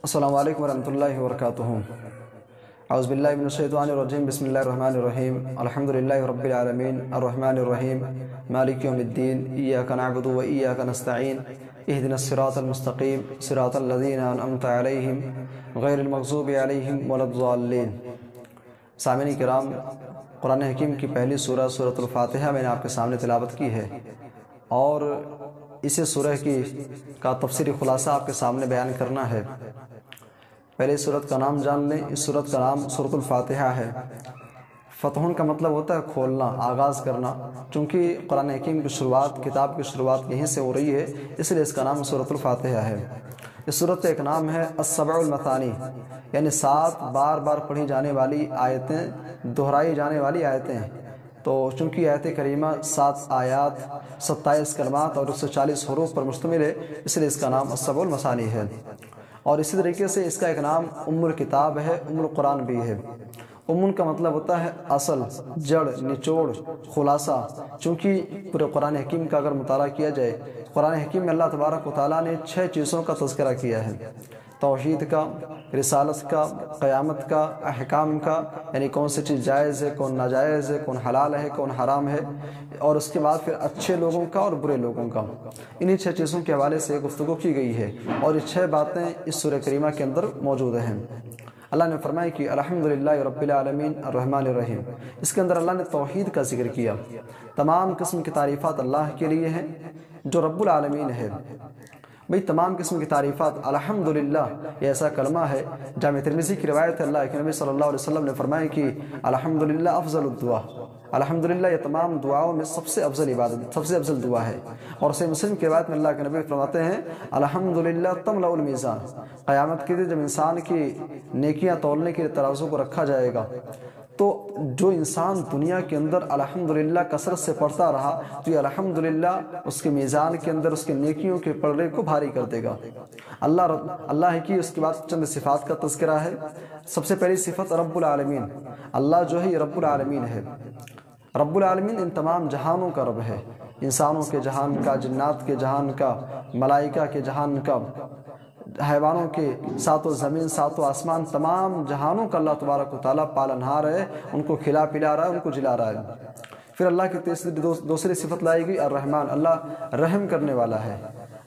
السلام علیکم ورحمۃ اللہ وبرکاتہ۔ اعوذ باللہ من الشیطان الرجیم، بسم اللہ الرحمن الرحیم، الحمد للہ رب العالمین الرحمن الرحیم مالک یوم الدین، ایاک نعبد و ایاک نستعین، اہدنا الصراط المستقیم صراط الذین انعمت علیہم غیر المغضوب علیہم ولا الضالین۔ سامعین کرام، قرآن حکیم کی پہلی سورہ سورۃ الفاتحہ میں نے آپ کے سامنے تلاوت کی ہے، اور اسے سورہ کا تفسیری خلاصہ آپ کے سامنے بیان کرنا ہے۔ پہلے سورت کا نام جان لیں۔ اس سورت کا نام سورۃ الفاتحہ ہے۔ فتحون کا مطلب ہوتا ہے کھولنا، آغاز کرنا۔ چونکہ قرآن حکیم کی شروعات، کتاب کی شروعات یہیں سے ہو رہی ہے، اس لیے اس کا نام سورۃ الفاتحہ ہے۔ اس سورت کا ایک نام ہے السبع المثانی، یعنی 7 بار بار پڑھی جانے والی آیتیں، دہرائی جانے والی آیتیں ہیں۔ تو چونکہ آیت کریمہ 7 آیات، 27 کلمات اور 140 حروف پر مشتمل ہے، اس لیے اس کا نام السبع المثانی ہے۔ اور اسی طریقے سے اس کا ایک نام ام الکتاب ہے، ام القرآن بھی ہے۔ ام کا مطلب ہوتا ہے اصل، جڑ، نچوڑ، خلاصہ۔ چونکہ پورے قرآن حکیم کا اگر مطالعہ کیا جائے، قرآن حکیم میں اللہ تبارک و تعالیٰ نے 6 چیزوں کا تذکرہ کیا ہے: توحید کا، رسالت کا، قیامت کا، احکام کا، یعنی کون سی چیز جائز ہے، کون ناجائز ہے، کون حلال ہے، کون حرام ہے، اور اس کے بعد پھر اچھے لوگوں کا اور برے لوگوں کا۔ انہی 6 چیزوں کے حوالے سے گفتگو کی گئی ہے، اور یہ 6 باتیں اس سورہ کریمہ کے اندر موجود ہیں۔ اللہ نے فرمایا کہ الحمدللہ رب العالمین الرحمن الرحیم۔ اس کے اندر اللہ نے توحید کا ذکر کیا۔ تمام قسم کی تعریفات اللہ کے لیے ہیں جو رب العالمین ہے۔ بھئی تمام قسم کی تعریفات، الحمدللہ یہ ایسا کلمہ ہے، جامع ترمذی کی روایت ہے، اللہ کے نبی صلی اللہ علیہ وسلم نے فرمایا کہ الحمدللہ افضل الدعا، الحمدللہ یہ تمام دعاؤں میں سب سے افضل عبادت، سب سے افضل دعا ہے۔ اور صحیح مسلم کی روایت میں اللہ کے نبی فرماتے ہیں الحمدللہ تملأ المیزان، قیامت کے دن جب انسان کی نیکیاں تولنے کے لیے ترازو کو رکھا جائے گا، تو جو انسان دنیا کے اندر الحمدللہ کثرت سے پڑھتا رہا تو یہ الحمدللہ اس کے میزان کے اندر اس کے نیکیوں کے پلڑے کو بھاری کر دے گا۔ اللہ کی اس کے بعد چند صفات کا تذکرہ ہے۔ سب سے پہلی صفت رب العالمین، اللہ جو ہے یہ رب العالمین ہے۔ رب العالمین ان تمام جہانوں کا رب ہے، انسانوں کے جہان کا، جنات کے جہان کا، ملائکہ کے جہان کا، حیوانوں کے، 7 زمین 7 آسمان، تمام جہانوں کا اللہ تبارک و تعالیٰ پالنہار ہے، ان کو کھلا پلا رہا ہے، ان کو جلا رہا ہے۔ پھر اللہ کی دوسری صفت لائی گئی الرحمن، اللہ رحم کرنے والا ہے۔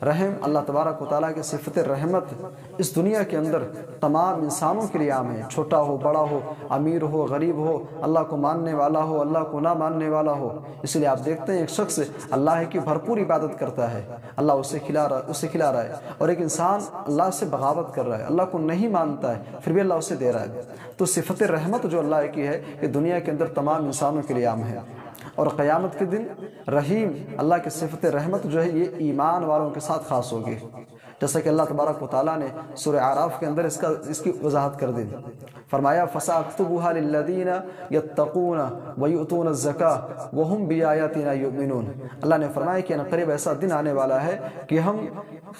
رحم اللہ تبارک و تعالیٰ کی صفت رحمت اس دنیا کے اندر تمام انسانوں کے لیے عام ہے، چھوٹا ہو، بڑا ہو، امیر ہو، غریب ہو، اللہ کو ماننے والا ہو، اللہ کو نہ ماننے والا ہو۔ اس لیے آپ دیکھتے ہیں ایک شخص اللہ کی بھرپور عبادت کرتا ہے، اللہ اسے کھلا رہا ہے، اور ایک انسان اللہ سے بغاوت کر رہا ہے، اللہ کو نہیں مانتا ہے، پھر بھی اللہ اسے دے رہا ہے۔ تو صفت رحمت جو اللہ کی ہے یہ دنیا کے اندر تمام انسانوں کے لیے عام ہے۔ اور قیامت کے دن رحیم، اللہ کی صفت رحمت جو ہے یہ ایمان والوں کے ساتھ خاص ہوگی، جیسا کہ اللہ تبارک و تعالیٰ نے سورہ اعراف کے اندر اس کی وضاحت کر دی۔ فرمایا فَسَأَكْتُبُهَا لِلَّذِينَ يَتَّقُونَ وَيُؤْتُونَ الزَّكَاةَ وَهُمْ بِآيَاتِنَا يُؤْمِنُونَ۔ اللہ نے فرمایا کہ قریب ایسا دن آنے والا ہے کہ ہم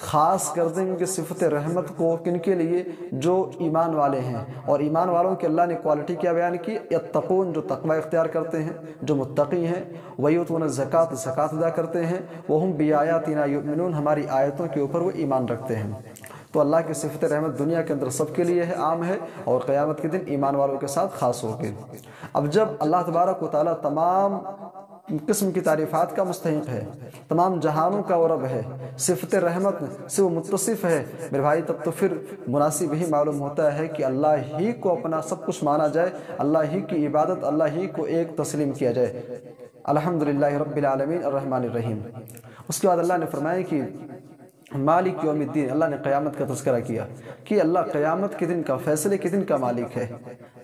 خاص کر دیں گے صفت رحمت کو کن کے لیے؟ جو ایمان والے ہیں۔ اور ایمان والوں کے اللہ نے کوالٹی کیا بیان کی؟ یتقون، جو تقوی اختیار کرتے ہیں، جو متقی ہیں، وَيُؤْتُونَ الزَّكَاةَ، زکوٰۃ ادا کرتے ہیں، وَهُمْ بِآيَاتِنَا يُؤْمِنُونَ، ہماری آیتوں کے اوپر وہ ایمان رکھتے ہیں۔ تو اللہ کی صفت رحمت دنیا کے اندر سب کے لیے ہے، عام ہے، اور قیامت کے دن ایمان والوں کے ساتھ خاص ہوگی۔ اب جب اللہ تبارک و تعالیٰ تمام قسم کی تعریفات کا مستحق ہے، تمام جہانوں کا وہ رب ہے، صفت رحمت سے وہ متصف ہے، میرے بھائی، تب تو پھر مناسب ہی معلوم ہوتا ہے کہ اللہ ہی کو اپنا سب کچھ مانا جائے، اللہ ہی کی عبادت، اللہ ہی کو ایک تسلیم کیا جائے۔ الحمدللہ رب العالمین الرحمن الرحیم۔ اس کے بعد اللہ نے فرمایا کہ مالک یوم الدین، اللہ نے قیامت کا تذکرہ کیا کہ اللہ قیامت کے دن کا، فیصلے کے دن کا مالک ہے۔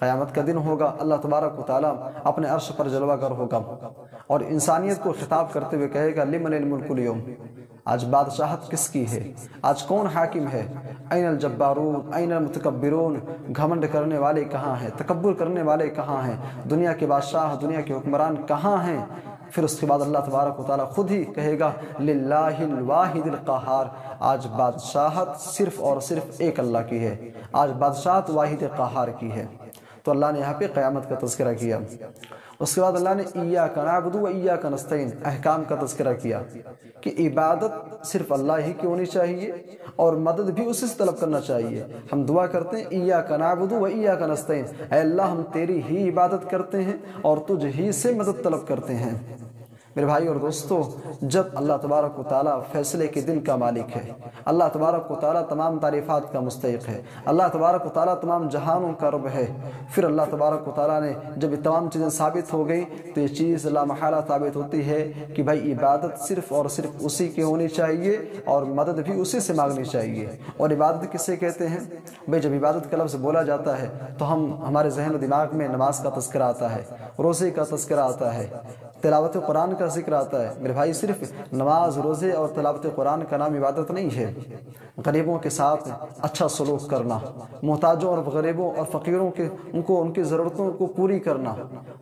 قیامت کا دن ہوگا، اللہ تبارک و تعالیٰ اپنے عرش پر جلوہ گر ہوگا، اور انسانیت کو خطاب کرتے ہوئے کہے گا لمن الملک اليوم، آج بادشاہت کس کی ہے؟ آج کون حاکم ہے؟ این الجبارون این المتکبرون، گھمنڈ کرنے والے کہاں ہیں؟ تکبر کرنے والے کہاں ہیں؟ دنیا کے بادشاہ، دنیا کے حکمران کہاں ہیں؟ پھر اس کے بعد اللہ تبارک و تعالیٰ خود ہی کہے گا للہ الواحد القہار، آج بادشاہت صرف اور صرف ایک اللہ کی ہے، آج بادشاہت واحد قہار کی ہے۔ تو اللہ نے یہاں پہ قیامت کا تذکرہ کیا۔ اس کے بعد اللہ نے ایاک نعبد و ایاک نستعین احکام کا تذکرہ کیا کہ عبادت صرف اللہ ہی کی ہونی چاہیے اور مدد بھی اسی سے طلب کرنا چاہیے۔ ہم دعا کرتے ہیں ایاک نعبد و ایاک نستعین، اے اللہ ہم تیری ہی عبادت کرتے ہیں اور تجھ ہی سے مدد طلب کرتے ہیں۔ میرے بھائی اور دوستو، جب اللہ تبارک و تعالیٰ فیصلے کے دن کا مالک ہے، اللہ تبارک و تعالیٰ تمام تعریفات کا مستحق ہے، اللہ تبارک و تعالیٰ تمام جہانوں کا رب ہے، پھر اللہ تبارک و تعالیٰ نے جب یہ تمام چیزیں ثابت ہو گئی تو یہ چیز لا محالہ ثابت ہوتی ہے کہ بھائی عبادت صرف اور صرف اسی کی ہونی چاہیے اور مدد بھی اسی سے مانگنی چاہیے۔ اور عبادت کسے کہتے ہیں؟ بھائی جب عبادت کا لفظ بولا جاتا ہے تو ہمارے ذہن و دماغ میں نماز کا تذکرہ آتا ہے، روزے کا تذکرہ آتا ہے، تلاوت قرآن کا ذکر آتا ہے۔ میرے بھائی صرف نماز، روزے اور تلاوت قرآن کا نام عبادت نہیں ہے۔ غریبوں کے ساتھ اچھا سلوک کرنا، محتاجوں اور غریبوں اور فقیروں کے ان کی ضرورتوں کو پوری کرنا۔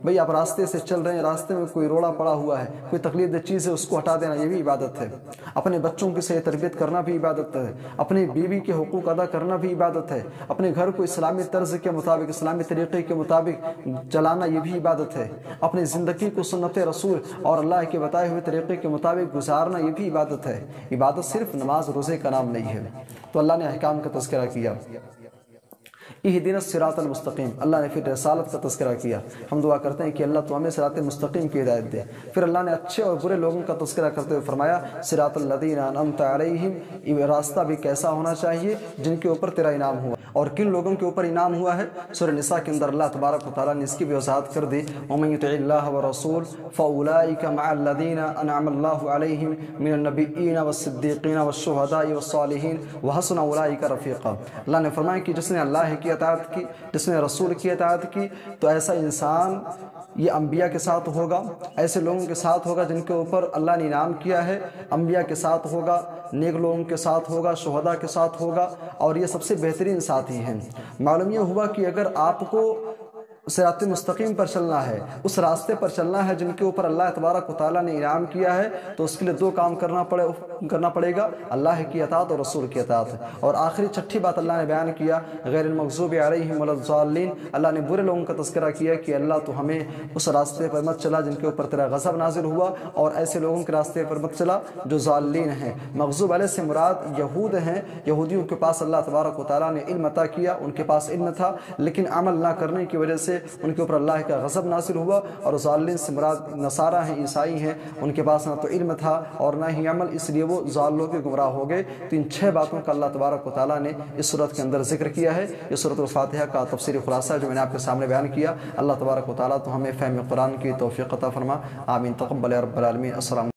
بھئی آپ راستے سے چل رہے ہیں، راستے میں کوئی روڑا پڑا ہوا ہے، کوئی تکلیف دہ چیز ہے، اس کو ہٹا دینا، یہ بھی عبادت ہے۔ اپنے بچوں کی صحیح تربیت کرنا بھی عبادت ہے، اپنی بیوی کے حقوق ادا کرنا بھی عبادت ہے، اپنے گھر کو اسلامی طرز کے مطابق، اسلامی طریقے کے مطابق چلانا یہ بھی عبادت ہے، اپنی زندگی کو سنت رسول اور اللہ کے بتائے ہوئے طریقے کے مطابق گزارنا یہ بھی عبادت ہے۔ عبادت صرف نماز روزے کا نام نہیں ہے۔ تو اللہ نے احکام کا تذکرہ کیا، اہدنا الصراط المستقیم، اللہ نے پھر رسالت کا تذکرہ کیا۔ ہم دعا کرتے ہیں کہ اللہ تو ہمیں صراط مستقیم کی ہدایت دے۔ پھر اللہ نے اچھے اور برے لوگوں کا تذکرہ کرتے ہوئے فرمایا صراط الذین انعمت علیہم، یہ راستہ بھی کیسا ہونا چاہیے جن کے اوپر تیرا انعام ہوا، اور کن لوگوں کے اوپر انعام ہوا ہے۔ سورہ نساء کے اندر اللہ تبارک و تعالیٰ نے اس کی بھی وضاحت کر دی، ومن یطع اللہ ورسول فاولئک مع الذین انعم اللہ علیہم من النبیین والصدیقین والشہداء والصالحین وحسن اولئک رفیقا۔ اللہ نے فرمایا کہ جس نے اللہ کی اطاعت کی، جس نے رسول کی اطاعت کی، تو ایسا انسان یہ انبیاء کے ساتھ ہوگا، ایسے لوگوں کے ساتھ ہوگا جن کے اوپر اللہ نے انعام کیا ہے، انبیاء کے ساتھ ہوگا، نیک لوگوں کے ساتھ ہوگا، شہداء کے ساتھ ہوگا، اور یہ سب سے بہترین ساتھی ہیں۔ معلوم یہ ہوا کہ اگر آپ کو صراط مستقیم پر چلنا ہے، اس راستے پر چلنا ہے جن کے اوپر اللہ تبارک و تعالیٰ نے انعام کیا ہے، تو اس کے لیے دو کام کرنا پڑے گا، اللہ کی اطاعت اور رسول کی اطاعت۔ اور آخری چھٹی بات اللہ نے بیان کیا غیر المغضوب علیہم ولا الضالین، اللہ نے برے لوگوں کا تذکرہ کیا کہ اللہ تو ہمیں اس راستے پر مت چلا جن کے اوپر تیرا غضب نازل ہوا، اور ایسے لوگوں کے راستے پر مت چلا جو ضالین ہیں۔ مغضوب علیہ سے مراد یہود ہیں، یہودیوں کے پاس اللہ تبارک و تعالیٰ نے علم عطا کیا، ان کے پاس علم تھا لیکن عمل نہ کرنے کی وجہ سے ان کے اوپر اللہ کا غضب نازل ہوا۔ اور ضالین سے مراد نصارہ ہیں، عیسائی ہیں، ان کے پاس نہ تو علم تھا اور نہ ہی عمل، اس لیے وہ ضالوں کے گمراہ ہو گئے۔ تو ان 6 باتوں کا اللہ تبارک و تعالیٰ نے اس سورت کے اندر ذکر کیا ہے۔ یہ سورۃ الفاتحہ کا تفسیری خلاصہ جو میں نے آپ کے سامنے بیان کیا۔ اللہ تبارک و تعالیٰ تو ہمیں فہم قرآن کی توفیق عطا فرما، آمین، تقبل یا رب العالمین۔ السلام